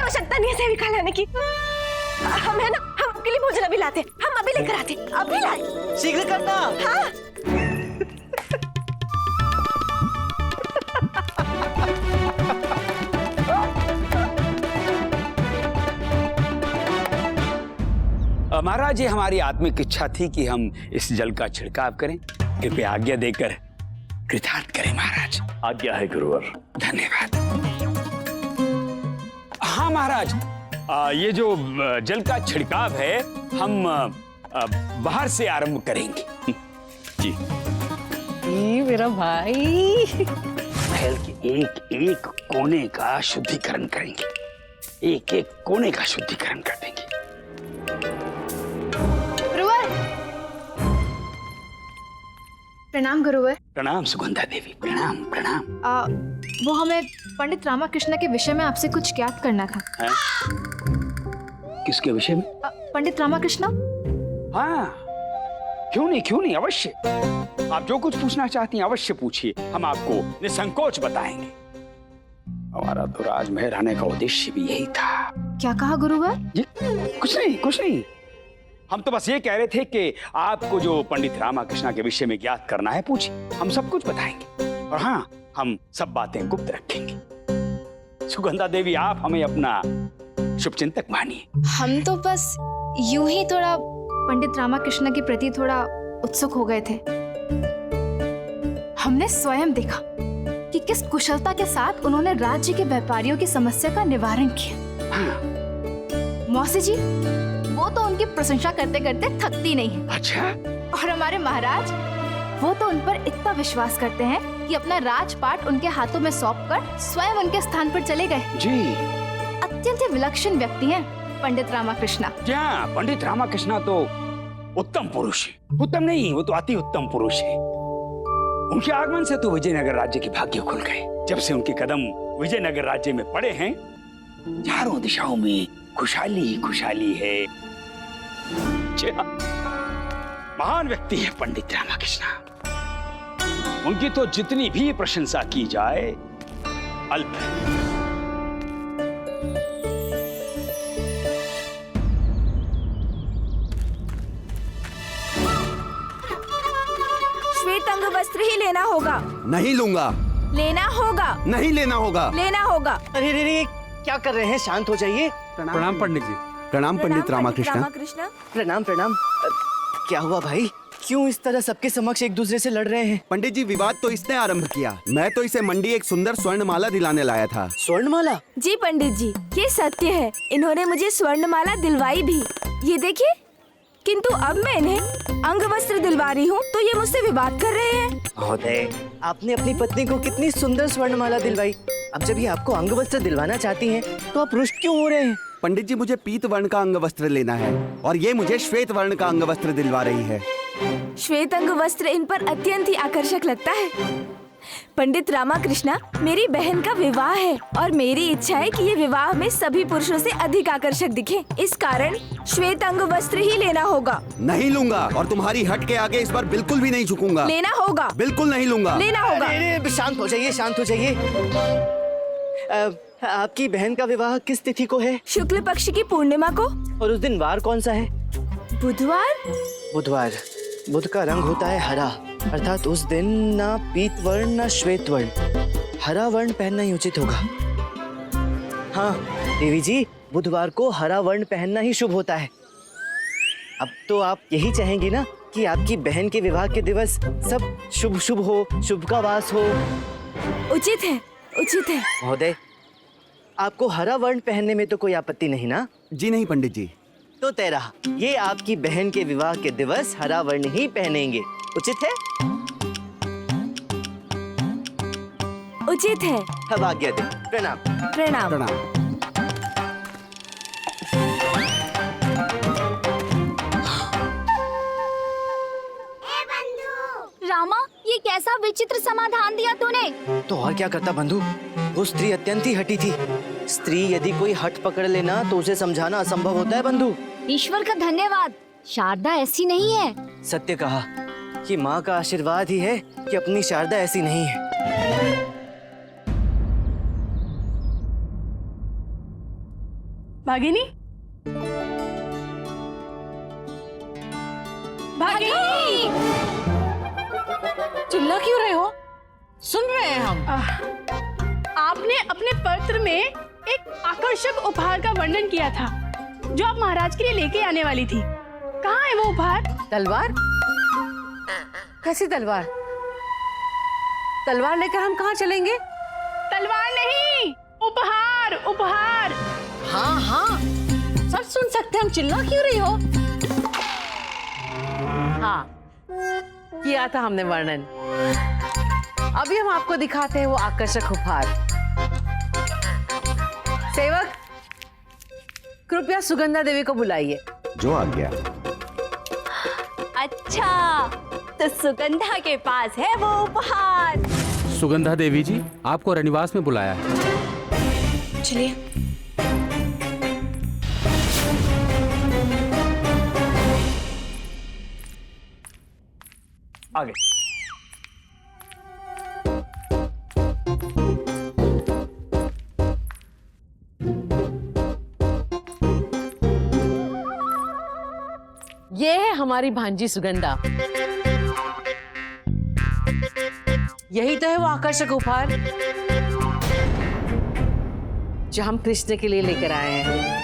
आवश्यकता नहीं है सेविका लाने की। हम है ना, हम आपके लिए भोजन अभी लाते, हम अभी लेकर आते, अभी लाए। शीघ्र करना। हाँ। महाराज, ये हमारी आत्मिक इच्छा थी कि हम इस जल का छिड़काव करें। कृपया आज्ञा देकर कृतार्थ करें महाराज। आज्ञा है गुरुवर। धन्यवाद। हाँ महाराज, ये जो जल का छिड़काव है हम बाहर से आरंभ करेंगे। जी। मेरा भाई। महल के एक एक कोने का शुद्धिकरण करेंगे, एक एक कोने का शुद्धिकरण कर देंगे। प्रणाम गुरुवर। प्रणाम सुगंधा देवी, प्रणाम प्रणाम। वो हमें पंडित रामाकृष्ण के विषय में आपसे कुछ ज्ञात करना था। है? किसके विषय में? पंडित रामाकृष्ण। हाँ, क्यों नहीं, अवश्य। आप जो कुछ पूछना चाहती हैं अवश्य पूछिए, हम आपको निसंकोच बताएंगे। हमारा तो राजमहल आने का उद्देश्य भी यही था। क्या कहा गुरुवर? जी कुछ नहीं। हम तो बस ये कह रहे थे कि आपको जो पंडित रामाकृष्ण के विषय में ज्ञात करना है पूछिए, हम सब कुछ बताएंगे। और हाँ, हम सब बातें गुप्त रखेंगे। सुगंधा देवी, आप हमें अपना शुभचिंतक मानिए। हम तो बस यूं ही थोड़ा पंडित रामाकृष्ण के प्रति थोड़ा उत्सुक हो गए थे। हमने स्वयं देखा कि किस कुशलता के साथ उन्होंने राज्य के व्यापारियों की समस्या का निवारण किया। हाँ। मौसी जी, वो तो उनकी प्रशंसा करते करते थकती नहीं है। अच्छा। और हमारे महाराज, वो तो उन पर इतना विश्वास करते हैं कि अपना राजपाट उनके हाथों में सौंपकर स्वयं उनके स्थान पर चले गए। जी। अत्यंत ही विलक्षण व्यक्ति हैं पंडित रामाकृष्ण। क्या पंडित रामाकृष्ण तो उत्तम पुरुष है। उत्तम नहीं, वो तो अति उत्तम पुरुष है। उनके आगमन से तो विजयनगर राज्य के भाग्य खुल गए। जब से उनके कदम विजयनगर राज्य में पड़े हैं, चारों दिशाओं में खुशहाली ही खुशहाली है। महान व्यक्ति है पंडित रामाकृष्ण। उनकी तो जितनी भी प्रशंसा की जाए अल्प है। श्वेत अंग वस्त्र ही लेना होगा। नहीं लूंगा। लेना होगा। नहीं लेना होगा। लेना होगा। अरे रे, क्या कर रहे हैं? शांत हो जाइए। प्रणाम पंडित जी। प्रणाम पंडित रामाकृष्ण। प्रणाम। क्या हुआ भाई? क्यों इस तरह सबके समक्ष एक दूसरे से लड़ रहे हैं? पंडित जी, विवाद तो इसने आरंभ किया। मैं तो इसे मंडी एक सुंदर स्वर्णमाला दिलाने लाया था। स्वर्णमाला? जी पंडित जी, ये सत्य है। इन्होंने मुझे स्वर्णमाला दिलवाई भी। ये देखिए, किंतु अब मैं इन्हें अंग वस्त्र दिलवा रही हूँ तो ये मुझसे विवाद कर रहे हैं। महोदय, आपने अपनी पत्नी को कितनी सुंदर स्वर्णमाला दिलवाई। अब जब ये आपको अंग वस्त्र दिलवाना चाहती हैं, तो आप रुष्ट क्यों हो रहे हैं? पंडित जी, मुझे पीत वर्ण का अंग वस्त्र लेना है और ये मुझे श्वेत वर्ण का अंग वस्त्र दिलवा रही है। श्वेत अंग वस्त्र इन पर अत्यंत ही आकर्षक लगता है। पंडित रामाकृष्ण, मेरी बहन का विवाह है और मेरी इच्छा है कि ये विवाह में सभी पुरुषों से अधिक आकर्षक दिखे। इस कारण श्वेत अंग वस्त्र ही लेना होगा। नहीं लूंगा और तुम्हारी हट के आगे इस बार बिल्कुल भी नहीं झुकूंगा। लेना होगा। बिल्कुल नहीं लूंगा। लेना होगा। अरे, शांत हो जाइए। आपकी बहन का विवाह किस तिथि को है? शुक्ल पक्ष की पूर्णिमा को। और उस दिन वार कौन सा है? बुधवार। बुधवार। बुध का रंग होता है हरा, अर्थात उस दिन ना पीत वर्ण ना श्वेत वर्ण, हरा वर्ण पहनना ही उचित होगा। हाँ देवी जी, बुधवार को हरा वर्ण पहनना ही शुभ होता है। अब तो आप यही चाहेंगी ना कि आपकी बहन के विवाह के दिवस सब शुभ शुभ हो, शुभ का वास हो। उचित है। महोदय, आपको हरा वर्ण पहनने में तो कोई आपत्ति नहीं ना? जी नहीं पंडित जी। तो तेरा ये आपकी बहन के विवाह के दिवस हरा वर्ण ही पहनेंगे। उचित है? उचित है। अब आज्ञा दे। प्रणाम। प्रणाम। रामा, ये कैसा विचित्र समाधान दिया तूने? तो और क्या करता बंधु, वो स्त्री अत्यंत ही हठी थी। स्त्री यदि कोई हठ पकड़ लेना तो उसे समझाना असंभव होता है बंधु। ईश्वर का धन्यवाद, शारदा ऐसी नहीं है। सत्य कहा कि माँ का आशीर्वाद ही है कि अपनी शारदा ऐसी नहीं है। भागिनी, भागिनी, चिल्ला क्यों रहे हो? सुन रहे हैं हम। आपने अपने पत्र में एक आकर्षक उपहार का वर्णन किया था जो आप महाराज के लिए लेके आने वाली थी। कहाँ है वो उपहार? तलवार? कैसी तलवार? तलवार लेकर हम कहाँ चलेंगे? तलवार नहीं, उपहार, उपहार। हाँ हाँ, सब सुन सकते हैं हम, चिल्ला क्यों रही हो? हाँ, किया था हमने वर्णन। अभी हम आपको दिखाते हैं वो आकर्षक उपहार। सेवक, कृपया सुगंधा देवी को बुलाइए। जो आ गया। अच्छा, तो सुगंधा के पास है वो उपहार। सुगंधा देवी जी, आपको रनिवास में बुलाया है। चलिए। आगे। ये है हमारी भांजी सुगंधा। यही तो है वो आकर्षक उपहार जो हम कृष्ण के लिए लेकर आए हैं।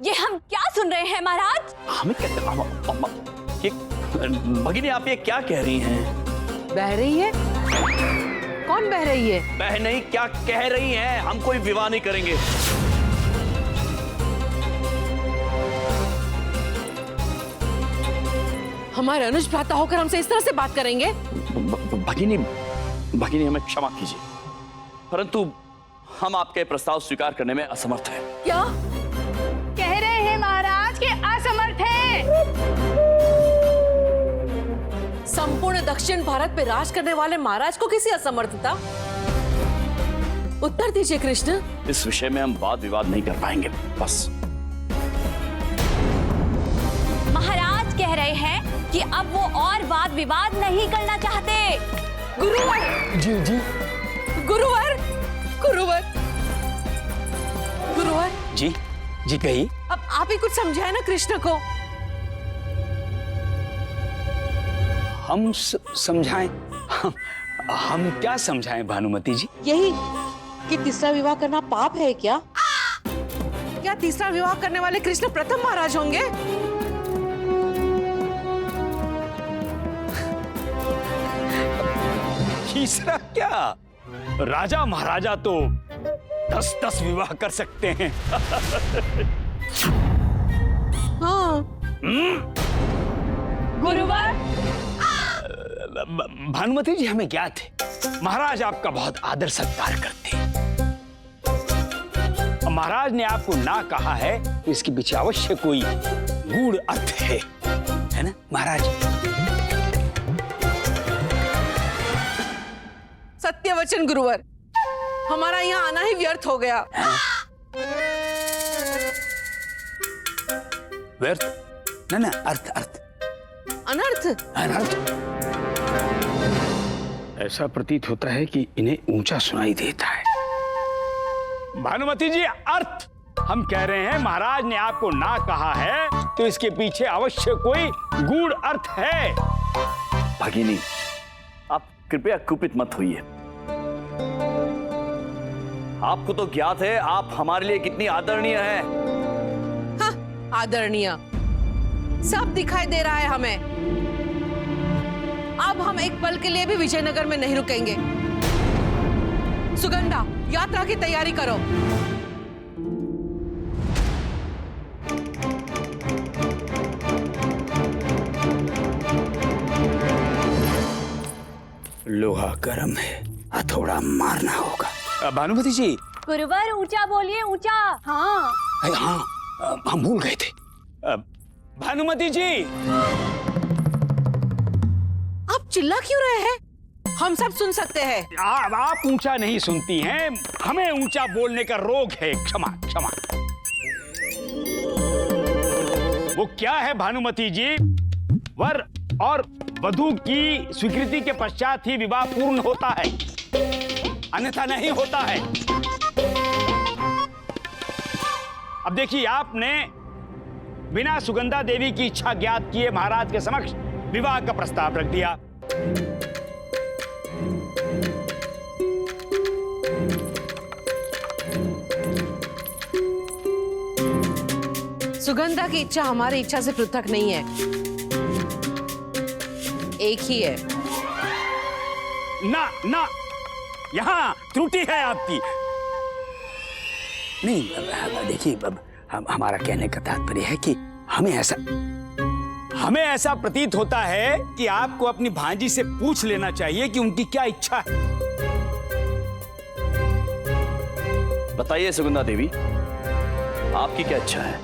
ये हम क्या सुन रहे हैं महाराज? हमें क्या भगिनी, आप ये क्या कह रही हैं? बह रही है? कौन बह रही है? बह नहीं, क्या कह रही हैं? हम कोई विवाह नहीं करेंगे। हमारे अनुज भ्राता होकर हमसे इस तरह से बात करेंगे? भगिनी, भगिनी हमें क्षमा कीजिए, परंतु हम आपके प्रस्ताव स्वीकार करने में असमर्थ हैं। क्या कह रहे हैं महाराज के असमर्थ हैं। संपूर्ण दक्षिण भारत पे राज करने वाले महाराज को किसी असमर्थता? उत्तर दीजिए कृष्ण। इस विषय में हम वाद विवाद नहीं कर पाएंगे, बस। महाराज कह रहे हैं कि अब वो और वाद विवाद नहीं करना चाहते। गुरुवर। जी जी। गुरुवर, गुरुवर, गुरुवर। जी जी, कहिए। अब आप ही कुछ समझाए ना कृष्ण को। हम समझाएं? हम क्या समझाएं भानुमति जी? यही कि तीसरा विवाह करना पाप है क्या? क्या तीसरा विवाह करने वाले कृष्ण प्रथम महाराज होंगे? तीसरा क्या? राजा महाराजा तो 10-10 विवाह कर सकते हैं। हाँ। गुरुवर, भानुमति जी, हमें ज्ञात है महाराज आपका बहुत आदर सत्कार करते हैं। महाराज ने आपको ना कहा है तो इसके पीछे अवश्य कोई गूढ़ अर्थ है ना महाराज? सत्य वचन गुरुवर, हमारा यहाँ आना ही व्यर्थ हो गया। व्यर्थ? ना, अर्थ अर्थ। अनर्थ? अनर्थ? ऐसा प्रतीत होता है कि इन्हें ऊंचा सुनाई देता है। भानुमति जी, अर्थ हम कह रहे हैं महाराज ने आपको ना कहा है तो इसके पीछे अवश्य कोई गूढ़ अर्थ है। भगिनी, आप कृपया कुपित मत होइए। आपको तो ज्ञात है आप हमारे लिए कितनी आदरणीय हैं। हाँ, आदरणीय सब दिखाई दे रहा है हमें। अब हम एक पल के लिए भी विजयनगर में नहीं रुकेंगे। सुगंधा, यात्रा की तैयारी करो। लोहा गर्म है, हथौड़ा मारना होगा। भानुमति जी। गुरुवर, ऊंचा बोलिए, ऊंचा। हाँ हाँ, हम भूल गए थे। भानुमति जी, आप चिल्ला क्यों रहे हैं? हम सब सुन सकते हैं। आप ऊंचा नहीं सुनती हैं, हमें ऊंचा बोलने का रोग है। क्षमा क्षमा। वो क्या है भानुमति जी? वर और वधू की स्वीकृति के पश्चात ही विवाह पूर्ण होता है, अन्यथा नहीं होता है। अब देखिए, आपने बिना सुगंधा देवी की इच्छा ज्ञात किए महाराज के समक्ष विवाह का प्रस्ताव रख दिया। सुगंधा की इच्छा हमारी इच्छा से पृथक नहीं है, एक ही है। ना ना, यहां त्रुटि है आपकी। नहीं, देखिए, हमारा कहने का तात्पर्य है कि हमें ऐसा प्रतीत होता है कि आपको अपनी भांजी से पूछ लेना चाहिए कि उनकी क्या इच्छा है। बताइए सुगंधा देवी, आपकी क्या इच्छा है?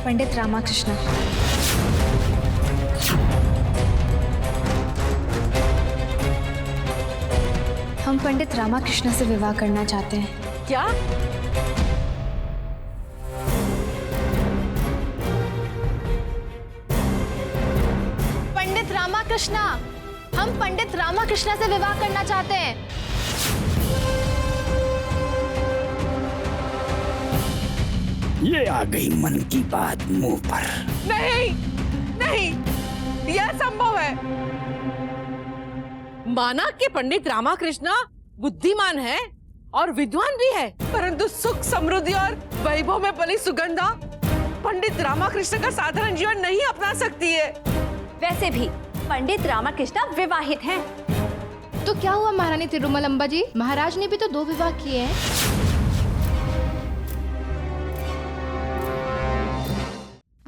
पंडित रामाकृष्ण, हम पंडित रामाकृष्ण से विवाह करना चाहते हैं। क्या? पंडित रामाकृष्ण, हम पंडित रामाकृष्ण से विवाह करना चाहते हैं। ये आ गई मन की बात मुंह पर। नहीं नहीं, यह संभव है। माना कि पंडित रामाकृष्ण बुद्धिमान है और विद्वान भी है, परंतु सुख समृद्धि और वैभव में पली सुगंधा पंडित रामाकृष्ण का साधारण जीवन नहीं अपना सकती है। वैसे भी पंडित रामाकृष्ण विवाहित हैं। तो क्या हुआ महारानी तिरुमलंबा जी, महाराज ने भी तो 2 विवाह किए हैं।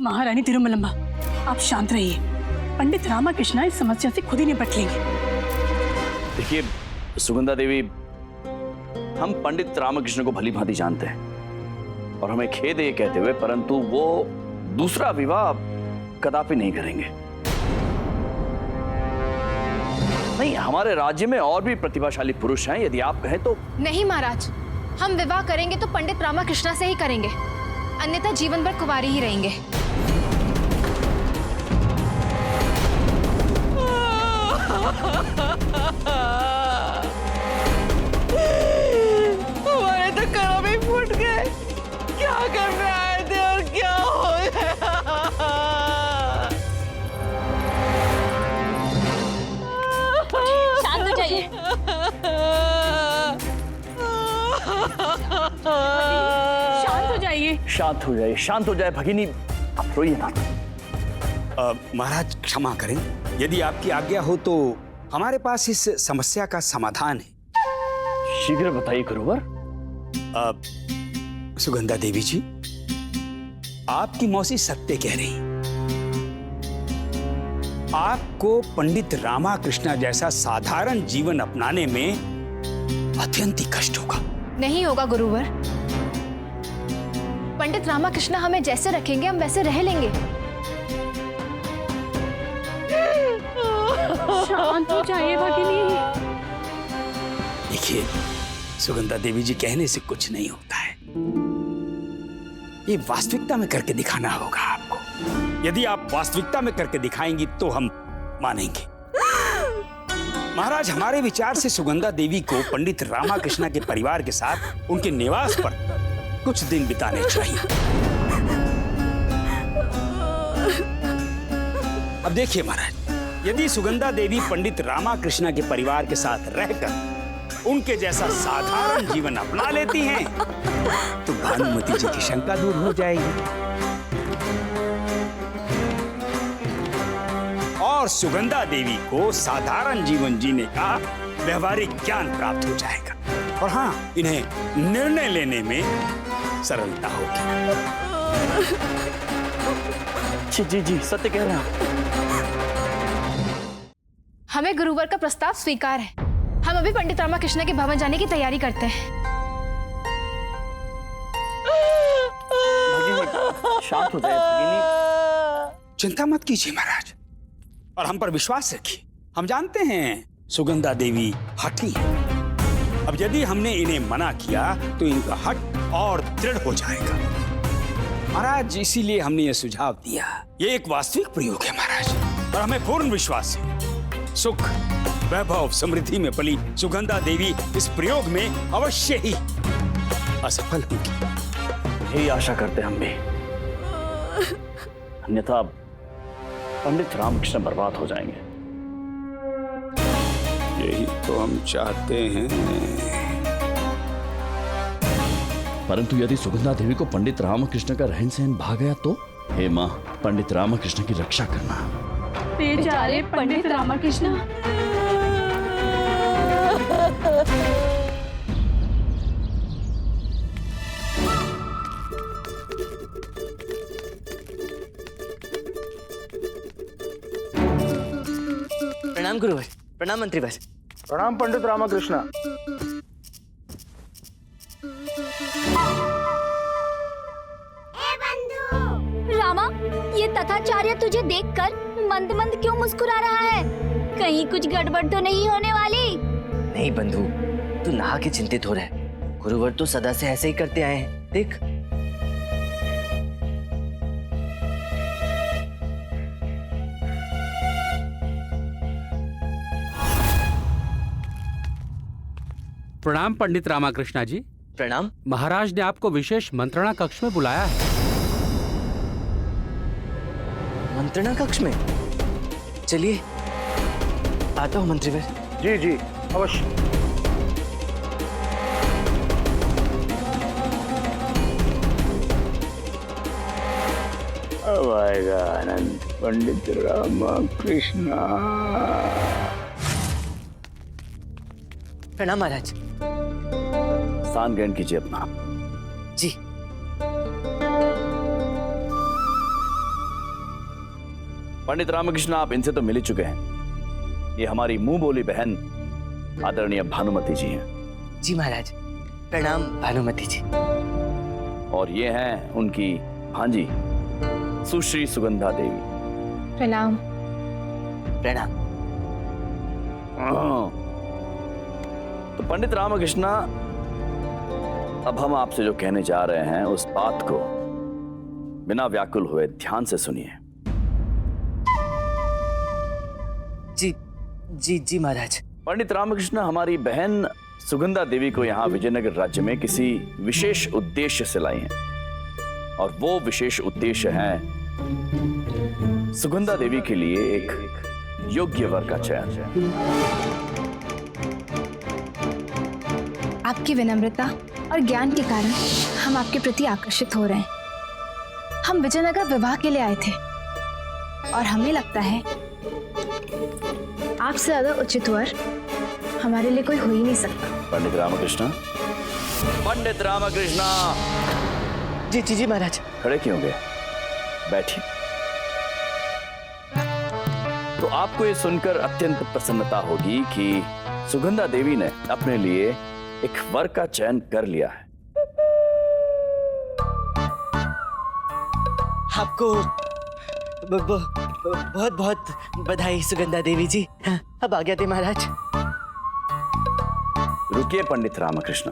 महारानी तिरुमलंबा, आप शांत रहिए। पंडित रामाकृष्ण इस समस्या से खुद ही निपट लेंगे। देखिए सुगंधा देवी, हम पंडित रामकृष्ण को भली भांति जानते हैं और हमें खेद है ये कहते हुए, परंतु वो दूसरा विवाह कदापि नहीं करेंगे। नहीं, हमारे राज्य में और भी प्रतिभाशाली पुरुष हैं, यदि आप कहें तो। नहीं महाराज, हम विवाह करेंगे तो पंडित रामाकृष्ण से ही करेंगे, अन्यथा जीवन भर कुंवारी ही रहेंगे। हमारे तो कर्म ही फूट गए। क्या करने आए थे और क्या हो गया? शांत हो जाइए। शांत हो जाइए। शांत हो जाइए, शांत हो जाए भगिनी, आप रोइए ना। महाराज क्षमा करें, यदि आपकी आज्ञा हो तो हमारे पास इस समस्या का समाधान है। शीघ्र बताइए गुरुवर। सुगंधा देवी जी, आपकी मौसी सत्य कह रही। आपको पंडित रामाकृष्ण जैसा साधारण जीवन अपनाने में अत्यंत ही कष्ट होगा। नहीं होगा गुरुवर, पंडित रामाकृष्ण हमें जैसे रखेंगे हम वैसे रह लेंगे। शांत हो जाइए भगिनी। देखिए सुगंधा देवी जी, कहने से कुछ नहीं होता है, ये वास्तविकता में करके दिखाना होगा आपको। यदि आप वास्तविकता में करके दिखाएंगी तो हम मानेंगे। महाराज, हमारे विचार से सुगंधा देवी को पंडित रामाकृष्ण के परिवार के साथ उनके निवास पर कुछ दिन बिताने चाहिए। अब देखिए महाराज, यदि सुगंधा देवी पंडित रामाकृष्ण के परिवार के साथ रहकर उनके जैसा साधारण जीवन अपना लेती हैं, तो भानुमति जी की शंका दूर हो जाएगी और सुगंधा देवी को साधारण जीवन जीने का व्यवहारिक ज्ञान प्राप्त हो जाएगा। और हाँ, इन्हें निर्णय लेने में सरलता होगी। जी जी जी, सत्य कह रहे हैं। हमें गुरुवर का प्रस्ताव स्वीकार है। हम अभी पंडित रामाकृष्ण के भवन जाने की तैयारी करते हैं। शांत हो जाए भगिनी। चिंता मत कीजिए महाराज, और हम पर विश्वास रखिए। हम जानते हैं सुगंधा देवी हठी है। अब यदि हमने इन्हें मना किया तो इनका हट और दृढ़ हो जाएगा। महाराज, इसीलिए हमने ये सुझाव दिया। ये एक वास्तविक प्रयोग है महाराज, और हमें पूर्ण विश्वास है सुख, वैभव, समृद्धि में पली सुगंधा देवी इस प्रयोग में अवश्य ही असफल होंगी। यही आशा करते हम भी, अन्यथा पंडित रामकृष्ण बर्बाद हो जाएंगे। यही तो हम चाहते हैं। परंतु यदि सुगंधा देवी को पंडित रामकृष्ण का रहन सहन भा गया तो? हे माँ, पंडित रामकृष्ण की रक्षा करना। बेचारे पंडित रामकृष्ण। प्रणाम गुरुवर, प्रणाम मंत्रीवर। प्रणाम पंडित रामकृष्ण। रामा, ये तथाचार्य तुझे देखकर मंद मंद क्यों मुस्कुरा रहा है? कहीं कुछ गड़बड़ तो नहीं होने वाली? नहीं बंधु, तू नहा के चिंतित हो रहा है। गुरुवर तो सदा से ऐसे ही करते आए हैं, देख। प्रणाम पंडित रामकृष्णा जी। प्रणाम। महाराज ने आपको विशेष मंत्रणा कक्ष में बुलाया है। मंत्रणा कक्ष में? चलिए, आता हूँ मंत्रीवर। जी जी, अवश्य। अब आएगा आनंद पंडित रामकृष्ण। प्रणाम महाराज। स्थान ग्रहण कीजिए अपना। जी। पंडित रामकृष्ण, आप इनसे तो मिल ही चुके हैं। ये हमारी मुंह बोली बहन आदरणीय भानुमति जी हैं। जी महाराज, प्रणाम भानुमति जी। और ये हैं उनकी भांजी सुश्री सुगंधा देवी। प्रणाम। प्रणाम। तो पंडित रामकृष्ण, अब हम आपसे जो कहने जा रहे हैं उस बात को बिना व्याकुल हुए ध्यान से सुनिए। जी जी जी महाराज। पंडित रामकृष्ण, हमारी बहन सुगंधा देवी को यहाँ विजयनगर राज्य में किसी विशेष उद्देश्य से लाई हैं, और वो विशेष उद्देश्य है सुगंधा देवी के लिए एक योग्य वर का चयन। आपकी विनम्रता और ज्ञान के कारण हम आपके प्रति आकर्षित हो रहे हैं। हम विजयनगर विवाह के लिए आए थे और हमें लगता है आपसे ज्यादा उचित वर हमारे लिए कोई हो ही नहीं सकता। पंडित रामकृष्ण, पंडित रामकृष्ण। जी जी जी महाराज। खड़े क्यों गए? बैठिए। तो आपको ये सुनकर अत्यंत प्रसन्नता होगी कि सुगंधा देवी ने अपने लिए एक वर का चयन कर लिया है। आपको बहुत बहुत बधाई सुगंधा देवी जी। अब आ गया थे महाराज। रुकिए पंडित रामकृष्ण,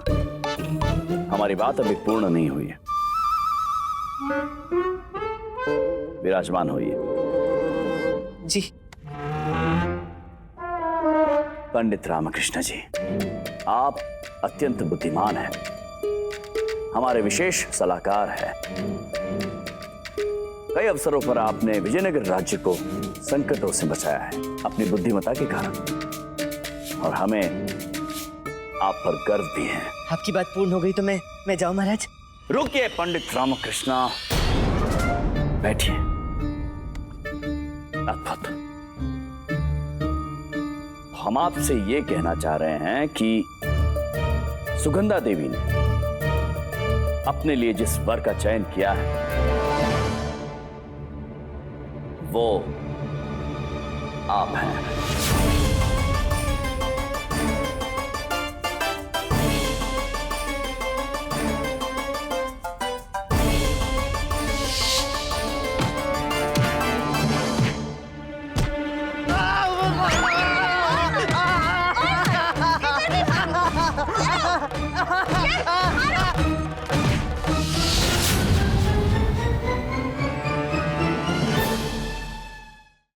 हमारी बात अभी पूर्ण नहीं हुई है। विराजमान होइए। जी। पंडित रामकृष्ण जी, आप अत्यंत बुद्धिमान हैं, हमारे विशेष सलाहकार हैं। कई अवसरों पर आपने विजयनगर राज्य को संकटों से बचाया है अपनी बुद्धिमत्ता के कारण, और हमें आप पर गर्व भी है। आपकी बात पूर्ण हो गई तो मैं जाऊं महाराज? रुकिए पंडित रामकृष्ण, बैठिए। अद्भुत। हम आपसे ये कहना चाह रहे हैं कि सुगंधा देवी ने अपने लिए जिस वर का चयन किया है वो आप हैं।